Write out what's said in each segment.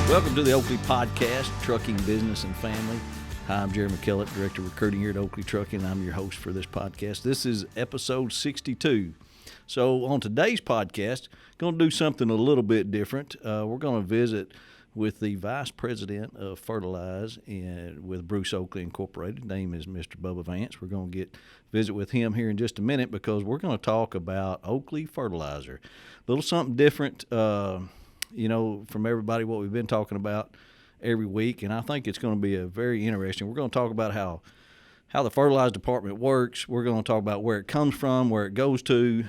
Welcome to the Oakley Podcast, Trucking, Business, and Family. Hi, I'm Jeremy Kellett, Director of Recruiting here at Oakley Trucking. I'm your host for this podcast. This is episode 62. So on today's podcast, going to do something a little bit different. We're going to visit with the Vice President of Fertilize with Bruce Oakley Incorporated. His name is Mr. Bubba Vance. We're going to visit with him here in just a minute because we're going to talk about Oakley Fertilizer. A little something different, from everybody, what we've been talking about every week, and I think it's going to be a very interesting. We're going to talk about how the fertilizer department works. We're going to talk about where it comes from, where it goes to.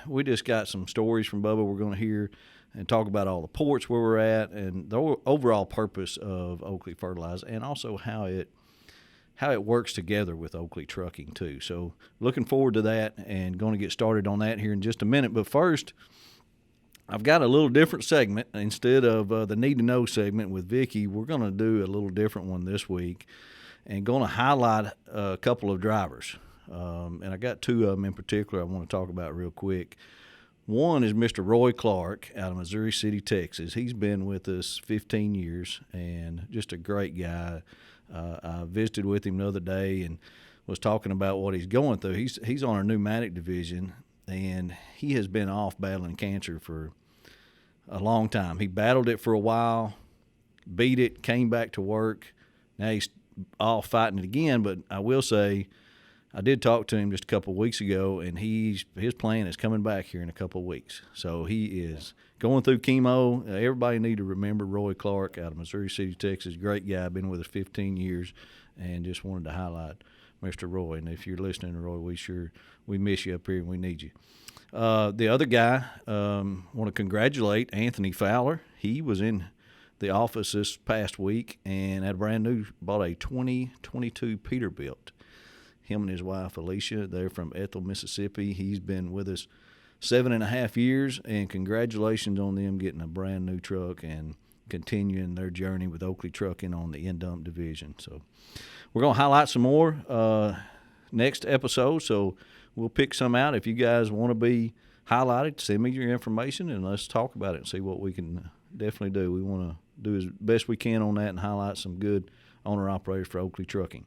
We just got some stories from Bubba we're going to hear and talk about all the ports where we're at and the overall purpose of Oakley Fertilize, and also how it works together with Oakley Trucking too. So looking forward to that and going to get started on that here in just a minute. But first, I've got a little different segment. Instead of the Need to Know segment with Vicki, we're going to do a little different one this week and going to highlight a couple of drivers. And I got two of them in particular I want to talk about real quick. One is Mr. Roy Clark out of Missouri City, Texas. He's been with us 15 years and just a great guy. I visited with him the other day and was talking about what he's going through. He's on our pneumatic division, and he has been off battling cancer for a long time. He battled it for a while, beat it, came back to work. Now he's off fighting it again, but I will say I did talk to him just a couple of weeks ago, and his plan is coming back here in a couple of weeks. So he is going through chemo. Everybody need to remember Roy Clark out of Missouri City, Texas. Great guy, been with us 15 years, and just wanted to highlight Mr. Roy. And if you're listening to Roy, we miss you up here and we need you. The other guy, want to congratulate Anthony Fowler. He was in the office this past week and bought a 2022 Peterbilt. Him and his wife, Alicia, they're from Ethel, Mississippi. He's been with us 7.5 years, and congratulations on them getting a brand new truck and continuing their journey with Oakley Trucking on the in-dump division. So we're going to highlight some more next episode, so we'll pick some out. If you guys want to be highlighted, send me your information, and let's talk about it and see what we can definitely do. We want to do as best we can on that and highlight some good owner-operators for Oakley Trucking.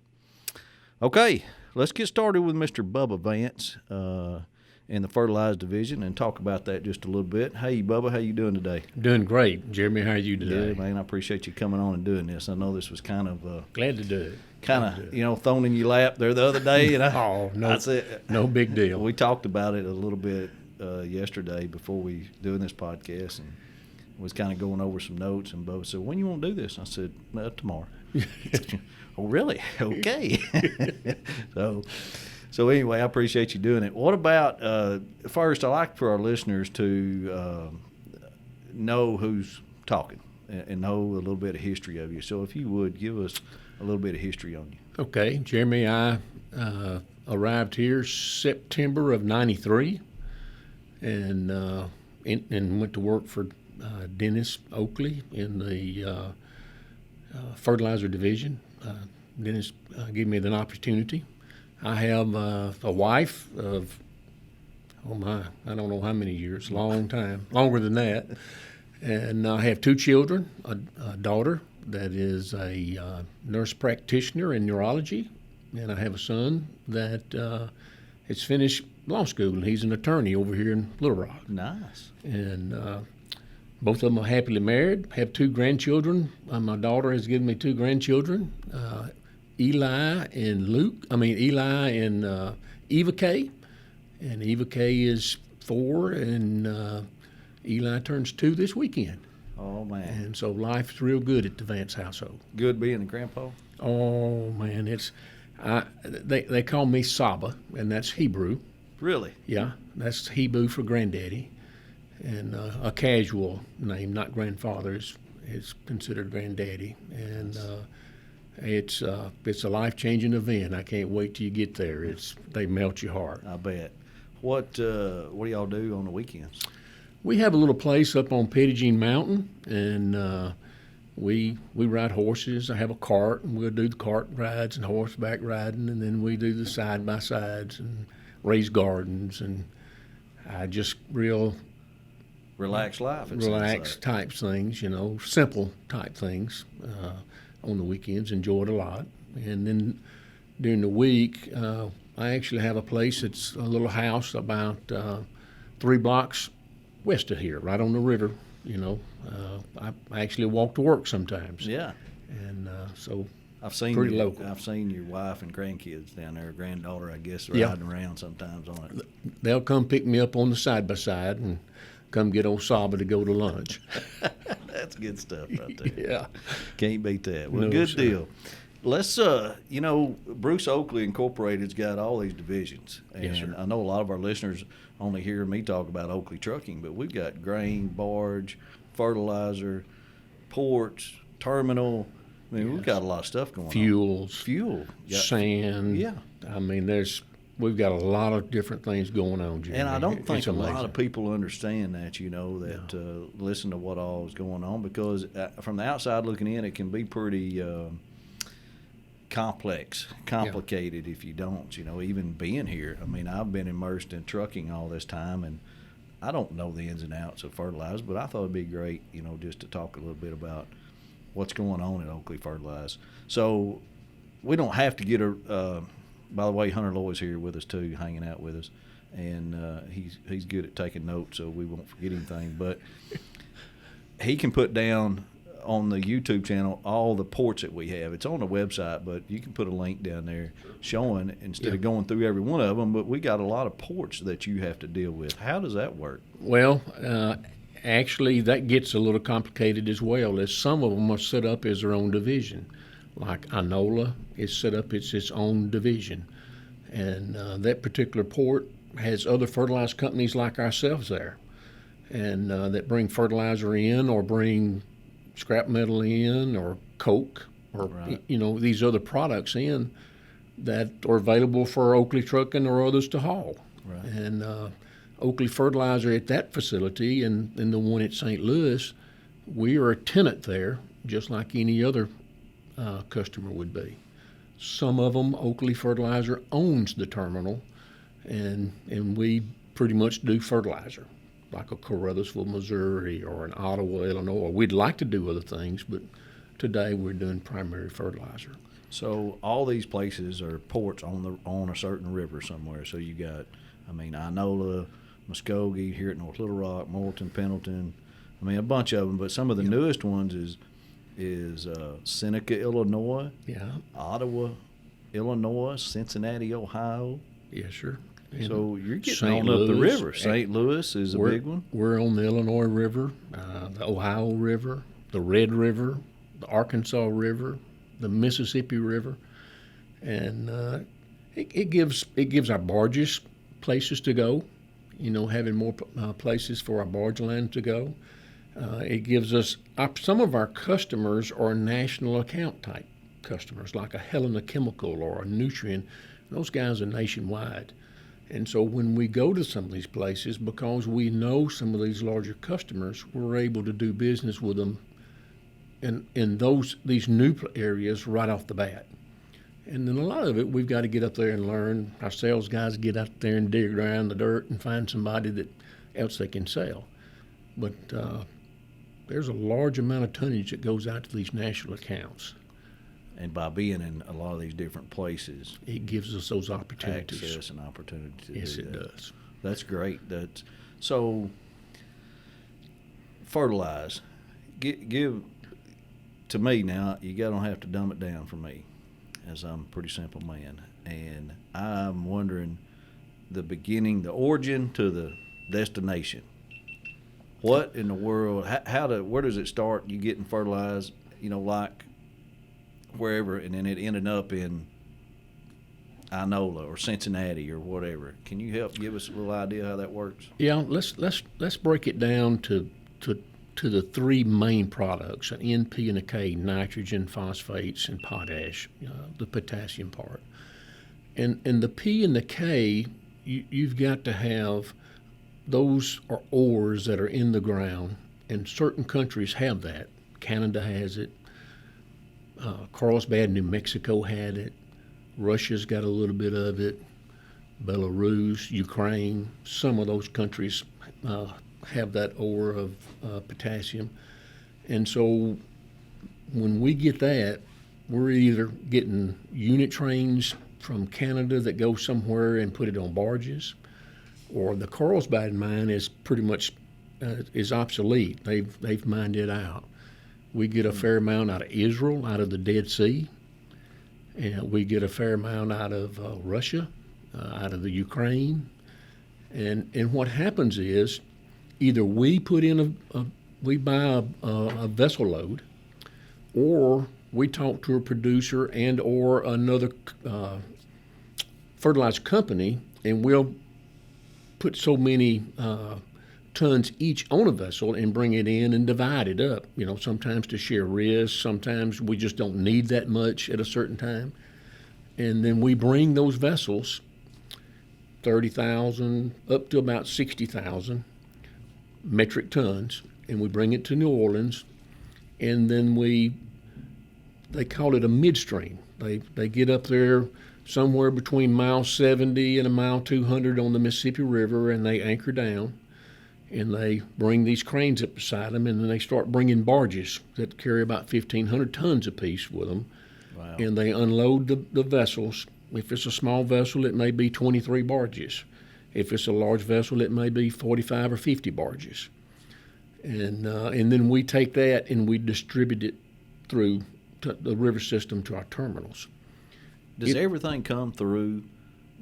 Okay, let's get started with Mr. Bubba Vance in the Fertilize division and talk about that just a little bit. Hey, Bubba, how you doing today? Doing great. Jeremy, how are you today? Yeah, man, I appreciate you coming on and doing this. I know this was kind of glad to do it. Kind of thrown in your lap there the other day. And oh, no, that's it. No big deal. We talked about it a little bit yesterday before we doing this podcast, and was kind of going over some notes. And Bubba said, "When you want to do this?" I said, "Tomorrow." Oh, really? Okay. So anyway, I appreciate you doing it. What about first? I like for our listeners to know who's talking and know a little bit of history of you. So if you would give us a little bit of history on you. Okay, Jeremy, I arrived here September of '93, and went to work for Dennis Oakley in the fertilizer division. Dennis gave me an opportunity. I have a wife of, I don't know how many years, long time, longer than that. And I have two children, a daughter that is a nurse practitioner in neurology, and I have a son that has finished law school, and he's an attorney over here in Little Rock. Nice. And both of them are happily married, have two grandchildren. My daughter has given me two grandchildren, Eli and Eva K. And Eva K is 4, and Eli turns 2 this weekend. Oh, man. And so life's real good at the Vance household. Good being a grandpa? Oh, man. They call me Saba, and that's Hebrew. Really? Yeah, that's Hebrew for granddaddy. And a casual name, not grandfather, is considered granddaddy. And it's a life-changing event. I can't wait till you get there. They melt your heart. I bet. What do y'all do on the weekends? We have a little place up on Pettigene Mountain, and we ride horses. I have a cart, and we'll do the cart rides and horseback riding, and then we do the side-by-sides and raise gardens. And I just real relaxed life. Relaxed type things, simple type things. On the weekends, enjoy it a lot. And then during the week, I actually have a place that's a little house about 3 blocks west of here, right on the river. I actually walk to work sometimes. Yeah. And so I've seen pretty local. I've seen your wife and grandkids down there, granddaughter, I guess, riding around sometimes on it. They'll come pick me up on the side-by-side and come get old Saba to go to lunch. That's good stuff right there. Yeah. Can't beat that. Well, No, good sir. deal. Let's, Bruce Oakley Incorporated's got all these divisions. And Yes, sir. I know a lot of our listeners only hear me talk about Oakley Trucking, but we've got grain, barge, fertilizer, ports, terminal. I mean, we've got a lot of stuff going on. Fuel. Yeah. Sand. Yeah. I mean, we've got a lot of different things going on, Jeremy. And I don't think It's a lot amazing. of people understand that, listen to what all is going on, because from the outside looking in, it can be pretty complicated if you don't, even being here. I mean, I've been immersed in trucking all this time, and I don't know the ins and outs of fertilizer, but I thought it'd be great, just to talk a little bit about what's going on at Oakley Fertilize. So we don't have to get by the way, Hunter Loy's here with us too, hanging out with us, and he's good at taking notes, so we won't forget anything. But he can put down on the YouTube channel all the ports that we have. It's on the website, but you can put a link down there showing, instead of going through every one of them. But we got a lot of ports that you have to deal with. How does that work? Well, actually, that gets a little complicated as well, as some of them are set up as their own division. Like Inola is set up as its own division. And that particular port has other fertilizer companies like ourselves there, and that bring fertilizer in or bring scrap metal in or coke or, these other products in that are available for Oakley Trucking or others to haul. Right. And Oakley Fertilizer at that facility and the one at St. Louis, we are a tenant there just like any other customer would be. Some of them, Oakley Fertilizer owns the terminal, and we pretty much do fertilizer, like a Carruthersville, Missouri, or an Ottawa, Illinois. We'd like to do other things, but today we're doing primary fertilizer. So all these places are ports on a certain river somewhere. So you got, Inola, Muskogee, here at North Little Rock, Morton, Pendleton. A bunch of them, but some of the newest ones is Seneca, Illinois, Ottawa, Illinois, Cincinnati, Ohio. Yes, sir. And so you're getting St. on up the Louis, river. St. Louis is a big one. We're on the Illinois River, the Ohio River, the Red River, the Arkansas River, the Mississippi River, and it gives our barges places to go. Having more places for our barge line to go. It gives us some of our customers are national account type customers, like a Helena Chemical or a Nutrien. Those guys are nationwide. And so when we go to some of these places, because we know some of these larger customers, we're able to do business with them in these new areas right off the bat. And then a lot of it, we've got to get up there and learn. Our sales guys get out there and dig around the dirt and find somebody that else they can sell. But there's a large amount of tonnage that goes out to these national accounts. And by being in a lot of these different places, it gives us those opportunities. Access and opportunity to yes, do it that. does. That's great. So fertilize. Give to me now. You don't have to dumb it down for me, as I'm a pretty simple man, and I'm wondering the beginning, the origin to the destination. What in the world? Where does it start? You getting fertilized? Like wherever, and then it ended up in Inola or Cincinnati or whatever. Can you help give us a little idea how that works? Yeah, let's break it down to the 3 main products: an N, P, and a K, nitrogen, phosphates, and potash, the potassium part. And the P and the K, you've got to have. Those are ores that are in the ground, and certain countries have that. Canada has it. Carlsbad, New Mexico had it. Russia's got a little bit of it. Belarus, Ukraine, some of those countries have that ore of potassium. And so when we get that, we're either getting unit trains from Canada that go somewhere and put it on barges, or the Carlsbad mine is pretty much is obsolete. They've mined it out. We get a fair amount out of Israel, out of the Dead Sea, and we get a fair amount out of Russia, out of the Ukraine. And what happens is either we put in we buy a vessel load, or we talk to a producer and or another fertilizer company, and we'll put so many tons each on a vessel and bring it in and divide it up. Sometimes to share risk, sometimes we just don't need that much at a certain time. And then we bring those vessels, 30,000 up to about 60,000 metric tons, and we bring it to New Orleans, and then they call it a midstream. They get up there somewhere between mile 70 and a mile 200 on the Mississippi River, and they anchor down, and they bring these cranes up beside them, and then they start bringing barges that carry about 1,500 tons apiece with them. Wow. And they unload the vessels. If it's a small vessel, it may be 23 barges. If it's a large vessel, it may be 45 or 50 barges. And then we take that and we distribute it through the river system to our terminals. Does everything come through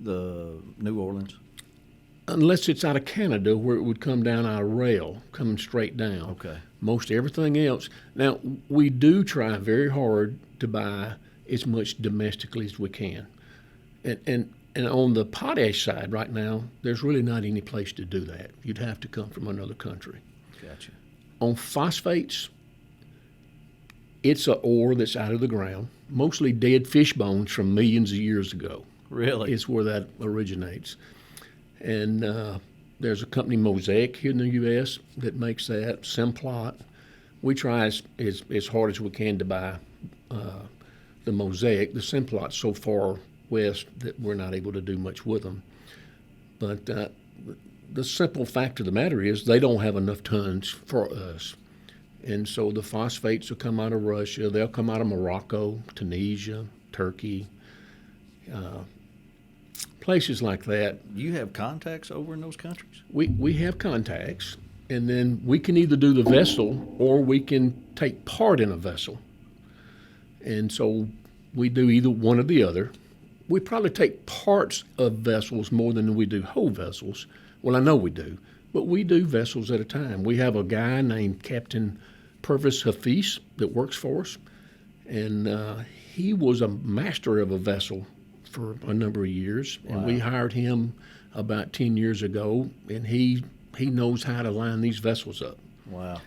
the New Orleans? Unless it's out of Canada, where it would come down out of rail, coming straight down. Okay. Most everything else. Now, we do try very hard to buy as much domestically as we can. And on the potash side right now, there's really not any place to do that. You'd have to come from another country. Gotcha. On phosphates, it's an ore that's out of the ground, mostly dead fish bones from millions of years ago. Really? Is where that originates. And there's a company, Mosaic, here in the U.S. that makes that, Simplot. We try as hard as we can to buy the Mosaic. The Simplot's so far west that we're not able to do much with them. But the simple fact of the matter is they don't have enough tons for us. And so the phosphates will come out of Russia. They'll come out of Morocco, Tunisia, Turkey, places like that. You have contacts over in those countries? We have contacts, and then we can either do the vessel or we can take part in a vessel. And so we do either one or the other. We probably take parts of vessels more than we do whole vessels. Well, I know we do, but we do vessels at a time. We have a guy named Captain Purvis Hafiz that works for us, and he was a master of a vessel for a number of years. Wow. And we hired him about 10 years ago, and he knows how to line these vessels up. Wow.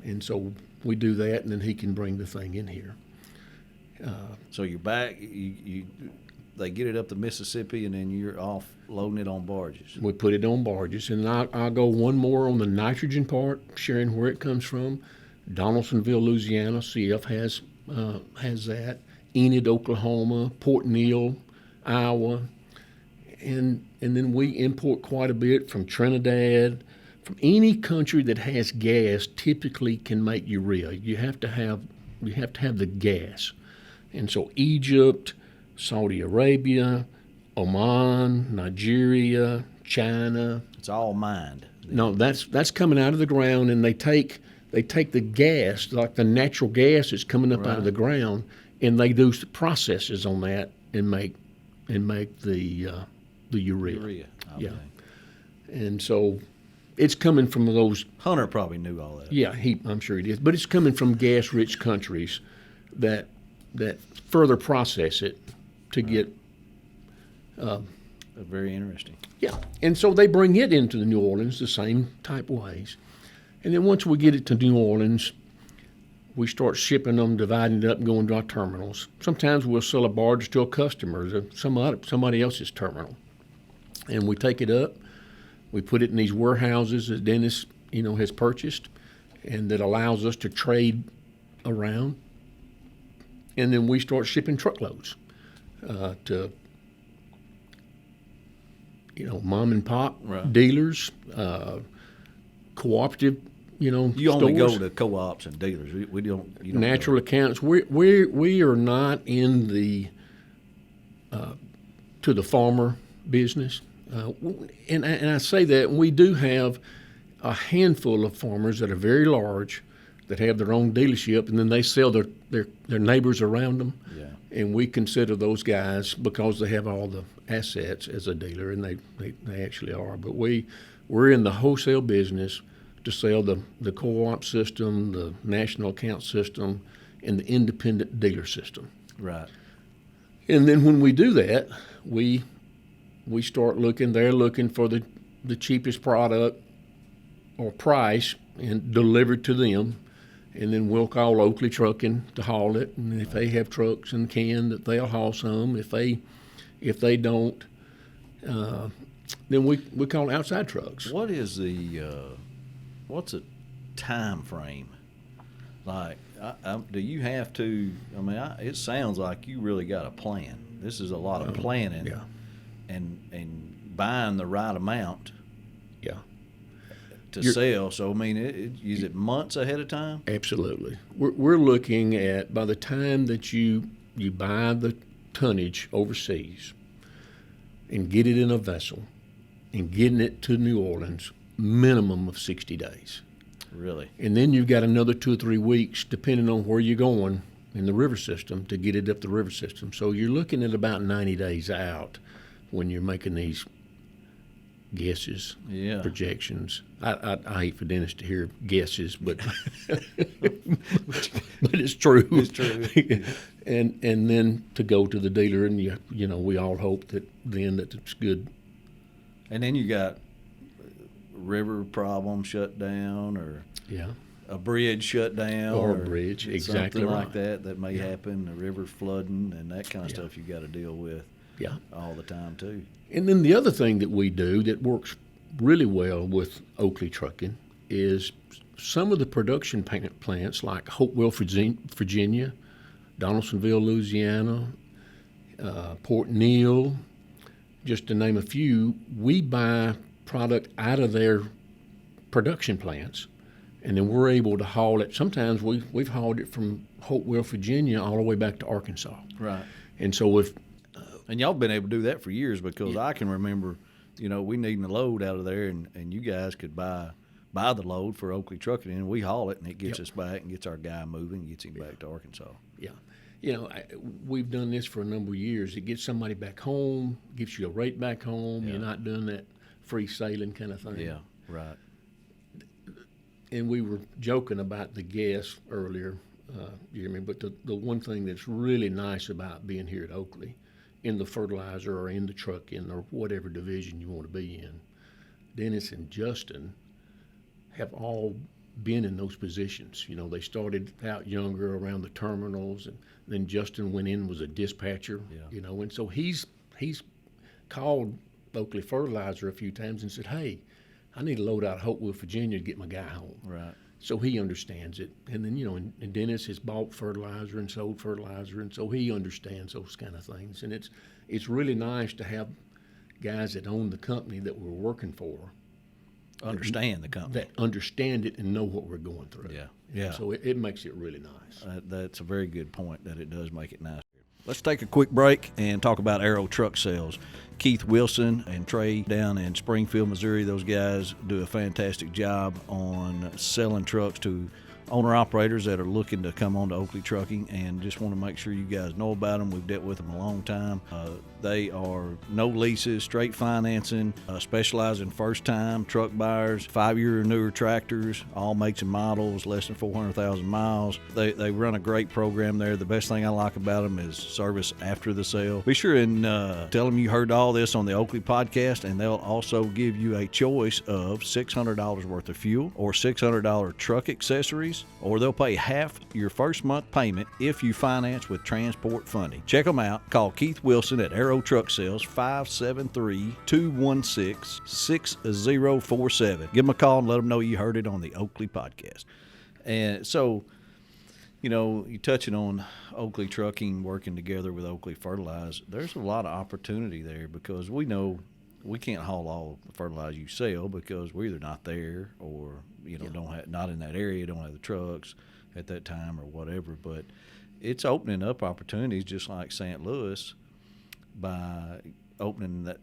And so we do that, and then he can bring the thing in here. So you're back, they get it up the Mississippi, and then you're off loading it on barges. We put it on barges, and I'll go one more on the nitrogen part, sharing where it comes from. Donaldsonville, Louisiana, CF has that. Enid, Oklahoma, Port Neal, Iowa, and then we import quite a bit from Trinidad. From any country that has gas, typically can make urea. You have to have the gas, and so Egypt, Saudi Arabia, Oman, Nigeria, China. It's all mined. No, that's coming out of the ground, and they take the gas, like the natural gas that's coming up out of the ground, and they do processes on that and make the urea. Okay. Yeah, and so it's coming from those. Hunter probably knew all that. Yeah, I'm sure he did, but it's coming from gas-rich countries that further process it to get. Very interesting. Yeah, and so they bring it into the New Orleans the same type ways, and then once we get it to New Orleans, we start shipping them, dividing it up, and going to our terminals. Sometimes we'll sell a barge to a customer, somebody else's terminal, and we take it up. We put it in these warehouses that Dennis, has purchased, and that allows us to trade around. And then we start shipping truckloads to, mom and pop dealers, cooperative, You only stores. go to co-ops and dealers. We don't. You don't Natural go. accounts. We are not in the to the farmer business, and I say that we do have a handful of farmers that are very large, that have their own dealership, and then they sell their neighbors around them. Yeah. And we consider those guys, because they have all the assets, as a dealer, and they actually are. But we're in the wholesale business to sell the co-op system, the national account system, and the independent dealer system. Right. And then when we do that, we start looking. They're looking for the cheapest product or price and delivered to them. And then we'll call Oakley Trucking to haul it. And if they have trucks and can, that they'll haul some. If they don't, then we call outside trucks. What is what's a time frame? Like, do you have to? I mean, it sounds like you really got a plan. This is a lot of planning, Yeah. and buying the right amount Yeah. to sell. So I mean, is it months ahead of time? Absolutely. We're looking at, by the time that you buy the tonnage overseas and get it in a vessel and getting it to New Orleans, minimum of 60 days. Really? And then you've got another 2 or 3 weeks, depending on where you're going in the river system, to get it up the river system. So you're looking at about 90 days out when you're making these guesses, Yeah. projections. I hate for Dennis to hear guesses, but but it's true. It's true. and then to go to the dealer, and we all hope that it's good. And then you got river problem shut down, or Yeah. a bridge shut down, Or a bridge, exactly something like right. that may happen. The river flooding and that kind of Yeah. stuff you got to deal with Yeah. all the time too. And then the other thing that we do that works really well with Oakley Trucking is some of the production plants like Hopewell, Virginia, Donaldsonville, Louisiana, Port Neal, just to name a few. We buy product out of their production plants, and then we're able to haul it. Sometimes we've hauled it from Hopewell, Virginia, all the way back to Arkansas. Right. And so if And y'all been able to do that for years, because I can remember, we needing a load out of there, and you guys could buy the load for Oakley Trucking, and we haul it, and it gets us back and gets our guy moving, gets him back to Arkansas. Yeah. We've done this for a number of years. It gets somebody back home, gives you a rate back home. Yeah. You're not doing that free sailing kind of thing. Yeah, right. And we were joking about the gas earlier, Jeremy, but the one thing that's really nice about being here at Oakley, in the fertilizer or in the trucking or whatever division you want to be in, Dennis and Justin have all been in those positions. They started out younger around the terminals, and then Justin went in, was a dispatcher. Yeah. And so he's called Oakley Fertilizer a few times and said, "Hey, I need a load out of Hopewell, Virginia to get my guy home." Right. So he understands it. And then, and Dennis has bought fertilizer and sold fertilizer, and so he understands those kind of things. And it's really nice to have guys that own the company that we're working for Understand the company. that understand it and know what we're going through. Yeah. Yeah. So it makes it really nice. That's a very good point, that it does make it nice. Let's take a quick break and talk about Aero Truck Sales. Keith Wilson and Trey down in Springfield, Missouri, those guys do a fantastic job on selling trucks to owner-operators that are looking to come on to Oakley Trucking, and just want to make sure you guys know about them. We've dealt with them a long time. They are no leases, straight financing, specialize in first-time truck buyers, 5-year or newer tractors, all makes and models, less than 400,000 miles. They run a great program there. The best thing I like about them is service after the sale. Be sure and tell them you heard all this on the Oakley Podcast, and they'll also give you a choice of $600 worth of fuel or $600 truck accessories, or they'll pay half your first month payment if you finance with transport funding. Check them out. Call Keith Wilson at Aero Truck Sales, 573-216-6047. Give them a call and let them know you heard it on the Oakley Podcast. And so, you're touching on Oakley Trucking working together with Oakley Fertilize. There's a lot of opportunity there, because we know we can't haul all the fertilizer you sell because we're either not there or don't have not in that area, don't have the trucks at that time or whatever. But it's opening up opportunities, just like St. Louis, by opening that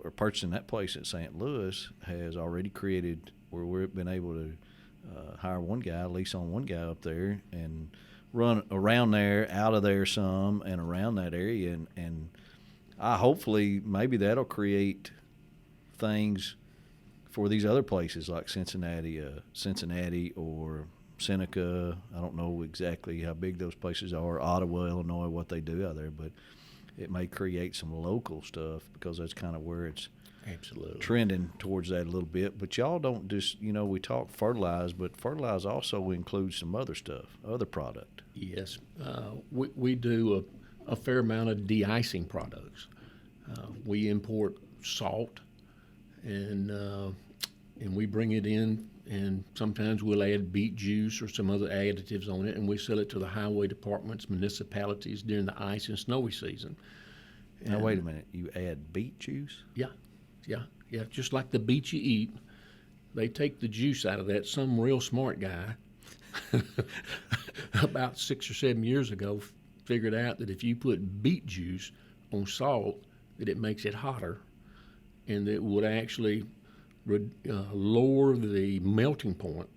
or purchasing that place at St. Louis has already created where we've been able to hire one guy, lease on one guy up there, and run around there, out of there some, and around that area, and I hopefully maybe that'll create things for these other places like Cincinnati or Seneca. I don't know exactly how big those places are. Ottawa, Illinois, what they do out there, but it may create some local stuff because that's kind of where it's absolutely trending towards that a little bit. But y'all don't just, we talk fertilize, but fertilize also includes some other stuff, other product. Yes. We do a fair amount of de-icing products. We import salt, and we bring it in, and sometimes we'll add beet juice or some other additives on it, and we sell it to the highway departments, municipalities during the ice and snowy season. Now, wait a minute. You add beet juice? Yeah. Just like the beet you eat, they take the juice out of that. Some real smart guy about 6 or 7 years ago figured out that if you put beet juice on salt, that it makes it hotter, and that would actually lower the melting point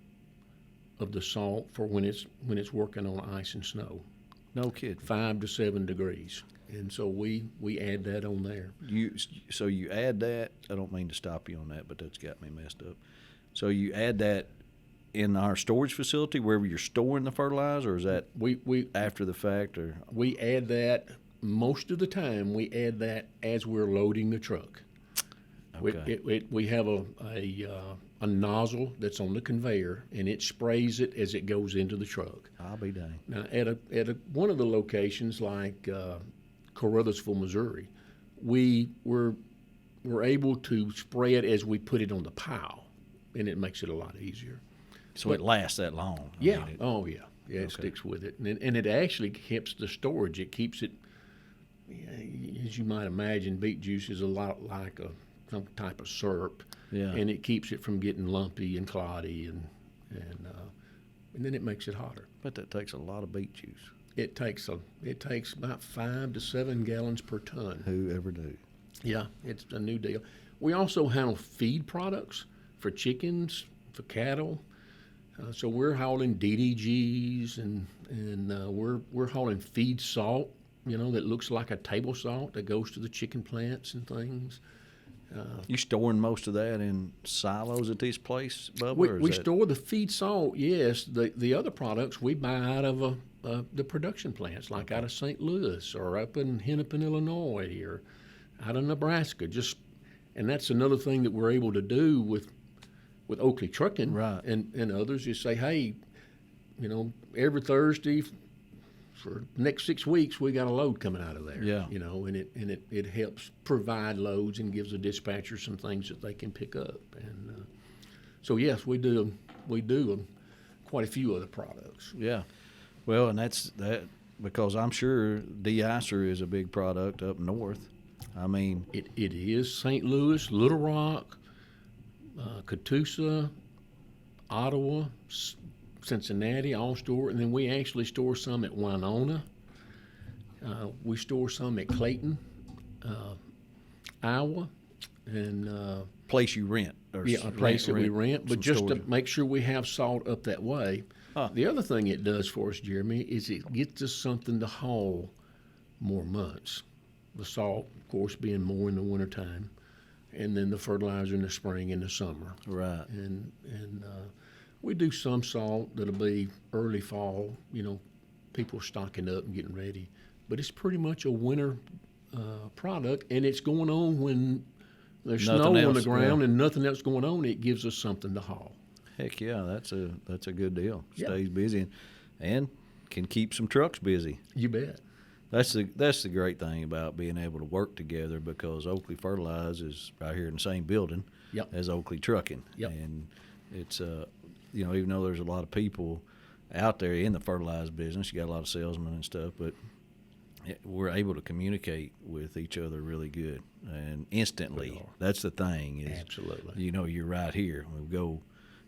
of the salt for when it's working on ice and snow. No kidding. 5 to 7 degrees. And so we add that on there. So you add that. I don't mean to stop you on that, but that's got me messed up. So you add that in our storage facility wherever you're storing the fertilizer, or is that we after the fact? Or we add that most of the time. We add that as we're loading the truck. Okay. We have a nozzle that's on the conveyor, and it sprays it as it goes into the truck. I'll be dang. Now, at one of the locations like Carruthersville, Missouri, we're able to spray it as we put it on the pile, and it makes it a lot easier. So it lasts that long? Yeah. It sticks with it, and it actually keeps the storage. It keeps it, as you might imagine, beet juice is a lot like some type of syrup, and it keeps it from getting lumpy and cloddy, and then it makes it hotter. But that takes a lot of beet juice. It takes about 5 to 7 gallons per ton. Who ever knew? Yeah, it's a new deal. We also handle feed products for chickens, for cattle. So we're hauling DDGs, and we're hauling feed salt, that looks like a table salt that goes to the chicken plants and things. You storing most of that in silos at this place, Bubba? We store the feed salt, yes. The other products we buy out of the production plants, like out of St. Louis or up in Hennepin, Illinois, or out of Nebraska. And that's another thing that we're able to do with Oakley Trucking, right, and others. You say, hey, every Thursday for the next 6 weeks, we got a load coming out of there. Yeah. And it helps provide loads and gives the dispatcher some things that they can pick up. And so yes, we do quite a few other products. Yeah. Well, and that's that because I'm sure de-icer is a big product up north. I mean, it is. St. Louis, Little Rock, Catoosa, Ottawa, Cincinnati, all store, and then we actually store some at Winona. We store some at Clayton, Iowa, and place you rent. A place that we rent, but just storage. To make sure we have salt up that way. The other thing it does for us, Jeremy, is it gets us something to haul more months. The salt, of course, being more in the wintertime, and then the fertilizer in the spring and the summer. Right. And we do some salt that'll be early fall, people stocking up and getting ready. But it's pretty much a winter product, and it's going on when there's snow on the ground and nothing else going on. It gives us something to haul. Heck yeah, that's a good deal. Stays busy and can keep some trucks busy. You bet. That's the great thing about being able to work together, because Oakley Fertilize is right here in the same building as Oakley Trucking. Yep. And it's even though there's a lot of people out there in the fertilizer business, you got a lot of salesmen and stuff, but we're able to communicate with each other really good and instantly. That's the thing. Is, absolutely. You're right here. We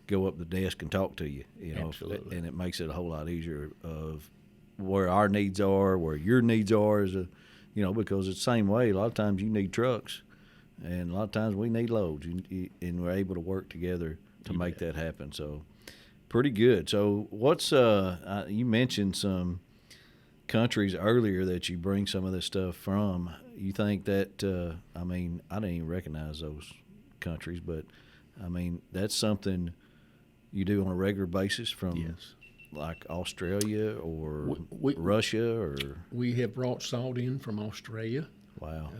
go up the desk and talk to you. Absolutely. And it makes it a whole lot easier of where our needs are, where your needs are, because it's the same way. A lot of times you need trucks, and a lot of times we need loads, and we're able to work together to make that happen. So, pretty good. So, what's you mentioned some countries earlier that you bring some of this stuff from. You think that I didn't even recognize those countries, but that's something you do on a regular basis from like Australia or Russia, or we have brought salt in from Australia. Wow.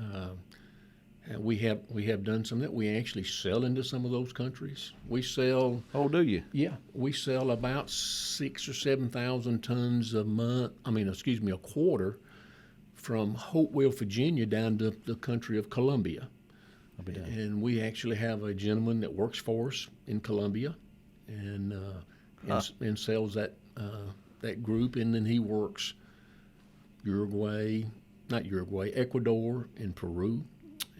And we have done some that we actually sell into some of those countries. We sell. Oh, do you? Yeah, we sell about 6,000 or 7,000 tons a month. A quarter, from Hopewell, Virginia, down to the country of Colombia. And we actually have a gentleman that works for us in Colombia, and sells that group, and then he works Ecuador and Peru.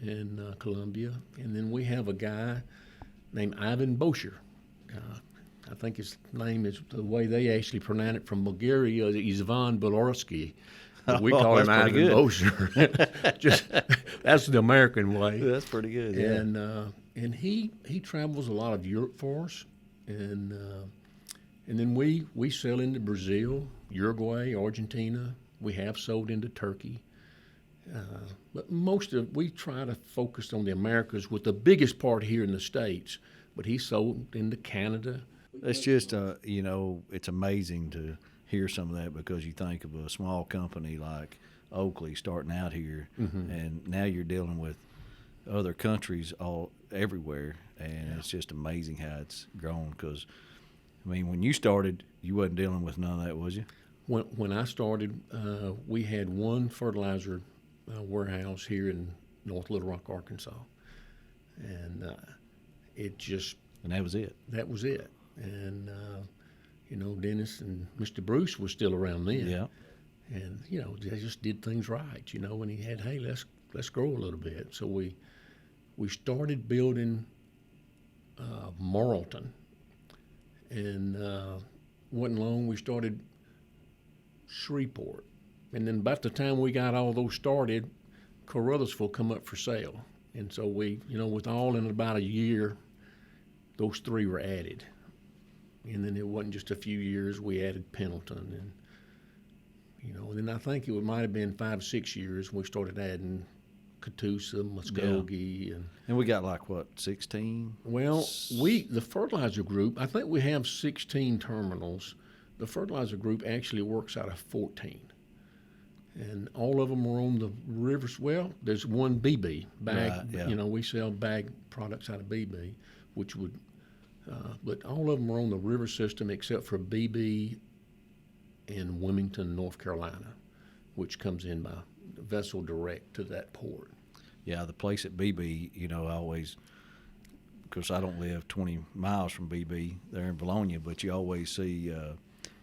In Colombia, and then we have a guy named Ivan Bosher. I think his name is the way they actually pronounce it from Bulgaria. Is Ivan Belorski. We call him Ivan Bosher. That's the American way. That's pretty good. Yeah. And he travels a lot of Europe for us, and then we sell into Brazil, Uruguay, Argentina. We have sold into Turkey. But we try to focus on the Americas, with the biggest part here in the States. But he sold into Canada. It's just, it's amazing to hear some of that, because you think of a small company like Oakley starting out here, and now you're dealing with other countries everywhere, and it's just amazing how it's grown. Because, when you started, you wasn't dealing with none of that, was you? When I started, we had one fertilizer warehouse here in North Little Rock, Arkansas, and and that was it. That was it. And Dennis and Mr. Bruce was still around then. Yeah. And they just did things right. And he had, hey, let's grow a little bit. So we started building Morrilton, and wasn't long we started Shreveport. And then about the time we got all those started, Carruthersville come up for sale. And so we, with all in about a year, those three were added. And then it wasn't just a few years, we added Pendleton. And then I think it might have been 5 or 6 years we started adding Catoosa, Muskogee. Yeah. And we got 16? Well, the fertilizer group, I think we have 16 terminals. The fertilizer group actually works out of 14. And all of them are on the rivers. Well, there's one BB bag. Right, yeah. We sell bag products out of BB, but all of them are on the river system except for BB in Wilmington, North Carolina, which comes in by vessel direct to that port. Yeah, the place at BB, I always, because I don't live 20 miles from BB there in Bologna, but you always see,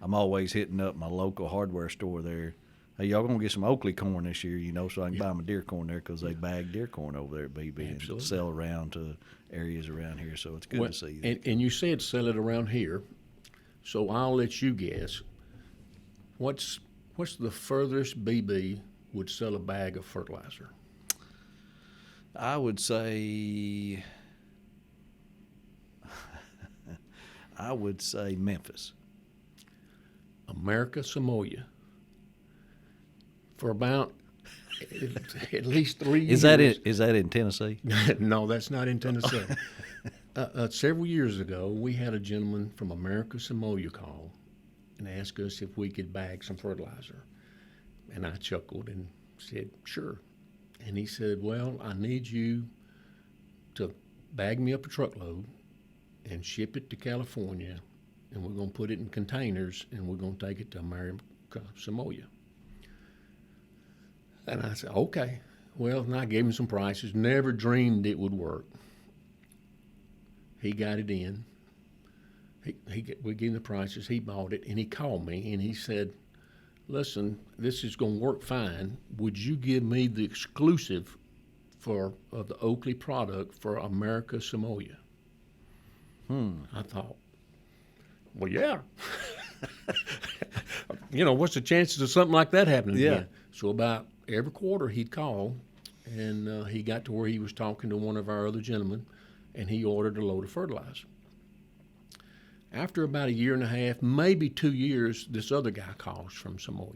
I'm always hitting up my local hardware store there. Hey, y'all gonna get some Oakley corn this year, so I can buy my deer corn there, because they bag deer corn over there at BB and sell around to areas around here. So it's good to see that. And you said sell it around here, so I'll let you guess. What's the furthest BB would sell a bag of fertilizer? I would say Memphis. America Samoa. For about at least 3 years. Is that in Tennessee? No, that's not in Tennessee. Several years ago, we had a gentleman from America Samoa call and ask us if we could bag some fertilizer. And I chuckled and said, sure. And he said, well, I need you to bag me up a truckload and ship it to California, and we're going to put it in containers, and we're going to take it to America Samoa. And I said, okay. Well, and I gave him some prices. Never dreamed it would work. He got it in. We gave him the prices. He bought it, and he called me, and he said, listen, this is going to work fine. Would you give me the exclusive of the Oakley product for America Samoa? I thought, well, yeah. What's the chances of something like that happening again? So about every quarter he'd call, and he got to where he was talking to one of our other gentlemen, and he ordered a load of fertilizer. After about a year and a half, maybe 2 years, this other guy calls from Samoa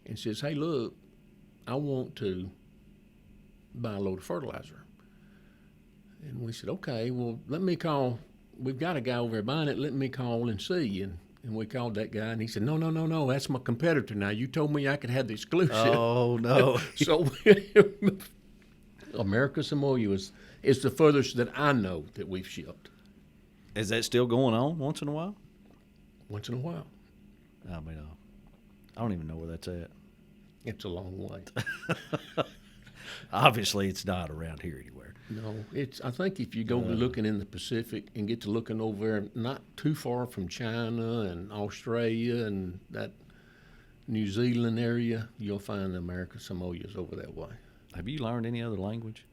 and says, hey, look, I want to buy a load of fertilizer. And we said, okay, well, let me call. We've got a guy over there buying it. Let me call and see. And we called that guy, and he said, no, that's my competitor now. You told me I could have the exclusive. Oh, no. So America Samoa is the furthest that I know that we've shipped. Is that still going on once in a while? Once in a while. I mean, I don't even know where that's at. It's a long way. Obviously, it's not around here anywhere. No, I think if you go looking in the Pacific and get to looking over there, not too far from China and Australia and that New Zealand area, you'll find the American Samoas over that way. Have you learned any other language?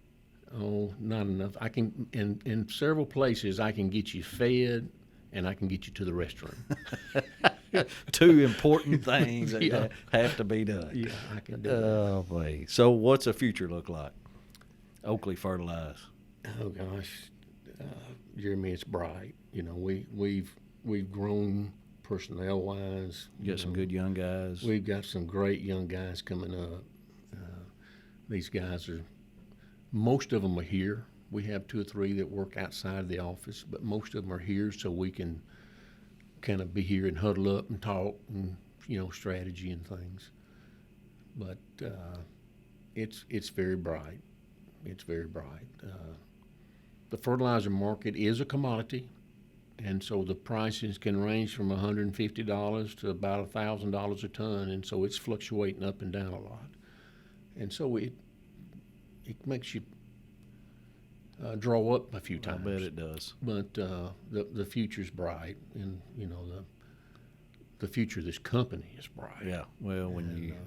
Oh, not enough. I can in several places I can get you fed and I can get you to the restroom. Two important things that have to be done. Yeah, I can do that. Oh, boy. So what's the future look like? Oakley Fertilize. Oh gosh, Jeremy, it's bright. We've grown personnel wise. You got some good young guys. We've got some great young guys coming up. These guys most of them are here. We have 2 or 3 that work outside of the office, but most of them are here so we can kind of be here and huddle up and talk and strategy and things. But it's very bright. It's very bright. The fertilizer market is a commodity, and so the prices can range from $150 to about $1,000 a ton, and so it's fluctuating up and down a lot. And so it makes you draw up a few times. I bet it does. But the future's bright, and the future of this company is bright. Yeah. Well,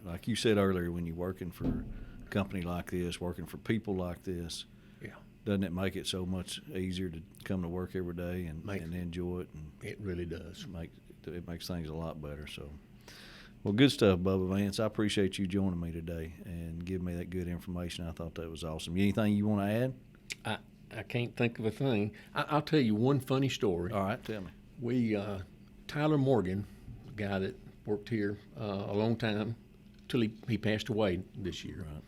like you said earlier, when you're working for a company like this, working for people like this, doesn't it make it so much easier to come to work every day and enjoy it? And it really does. It makes things a lot better. So, well, good stuff, Bubba Vance. I appreciate you joining me today and giving me that good information. I thought that was awesome. Anything you want to add? I can't think of a thing. I'll tell you one funny story. All right, tell me. We Tyler Morgan, the guy that worked here a long time, till he passed away this year. Right.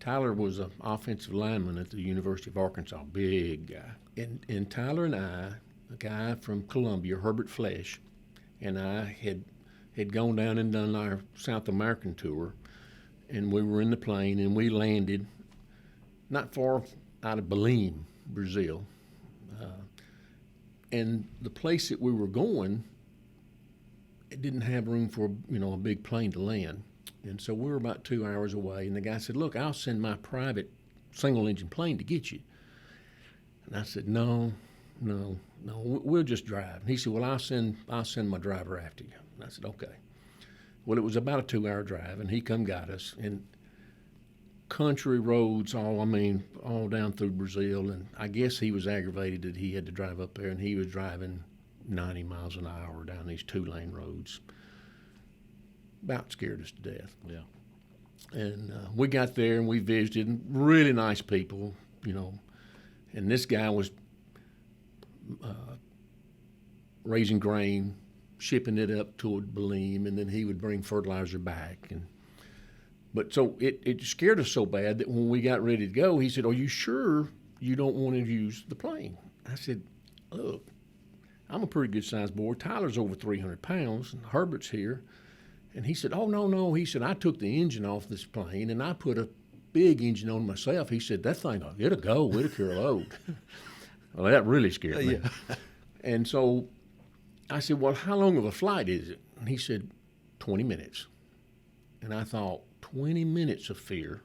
Tyler was an offensive lineman at the University of Arkansas, big guy. And Tyler and I, a guy from Columbia, Herbert Flesh, and I had gone down and done our South American tour, and we were in the plane, and we landed not far out of Belém, Brazil. And the place that we were going, it didn't have room for a big plane to land. And so we were about 2 hours away, and the guy said, look, I'll send my private single-engine plane to get you. And I said, no, we'll just drive. And he said, well, I'll send my driver after you. And I said, okay. Well, it was about a 2-hour drive, and he got us. And country roads, all down through Brazil, and I guess he was aggravated that he had to drive up there, and he was driving 90 miles an hour down these 2-lane roads. About scared us to death. Yeah. And we got there and we visited, and really nice people, and this guy was raising grain, shipping it up toward Belém, and then he would bring fertilizer back. But so it scared us so bad that when we got ready to go, he said, are you sure you don't want to use the plane? I said, look, I'm a pretty good-sized boy. Tyler's over 300 pounds, and Herbert's here. And he said, oh, no. He said, I took the engine off this plane, and I put a big engine on myself. He said, that thing, it'll go. It'll carry a load. Well, that really scared me. Yeah. And so I said, well, how long of a flight is it? And he said, 20 minutes. And I thought, 20 minutes of fear,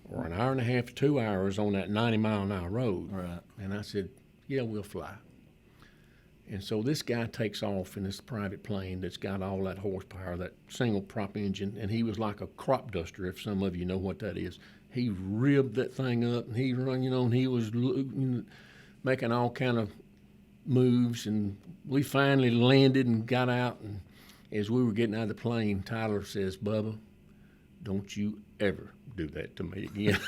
or an hour and a half to 2 hours on that 90-mile-an-hour road. Right. And I said, yeah, we'll fly. And so this guy takes off in this private plane that's got all that horsepower, that single prop engine, and he was like a crop duster, if some of you know what that is. He ribbed that thing up, and he run, and he was making all kind of moves, and we finally landed and got out, and as we were getting out of the plane, Tyler says, "Bubba, don't you ever do that to me again."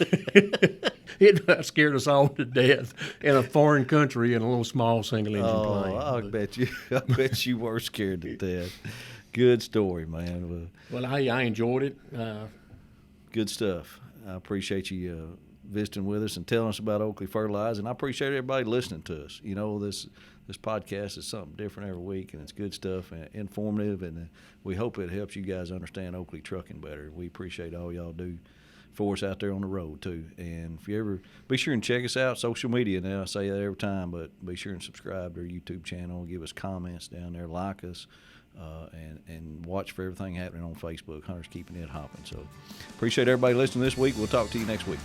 It scared us all to death in a foreign country in a little small single-engine plane. I bet you were scared to death. Good story, man. Well, I enjoyed it. Good stuff. I appreciate you visiting with us and telling us about Oakley Fertilize, and I appreciate everybody listening to us. This podcast is something different every week, and it's good stuff and informative, and we hope it helps you guys understand Oakley trucking better. We appreciate all y'all do for us out there on the road too. And if you ever, be sure and check us out social media. Now I say that every time, but be sure and subscribe to our YouTube channel, give us comments down there, like us, and watch for everything happening on Facebook. Hunter's keeping it hopping. So appreciate everybody listening this week. We'll talk to you next week.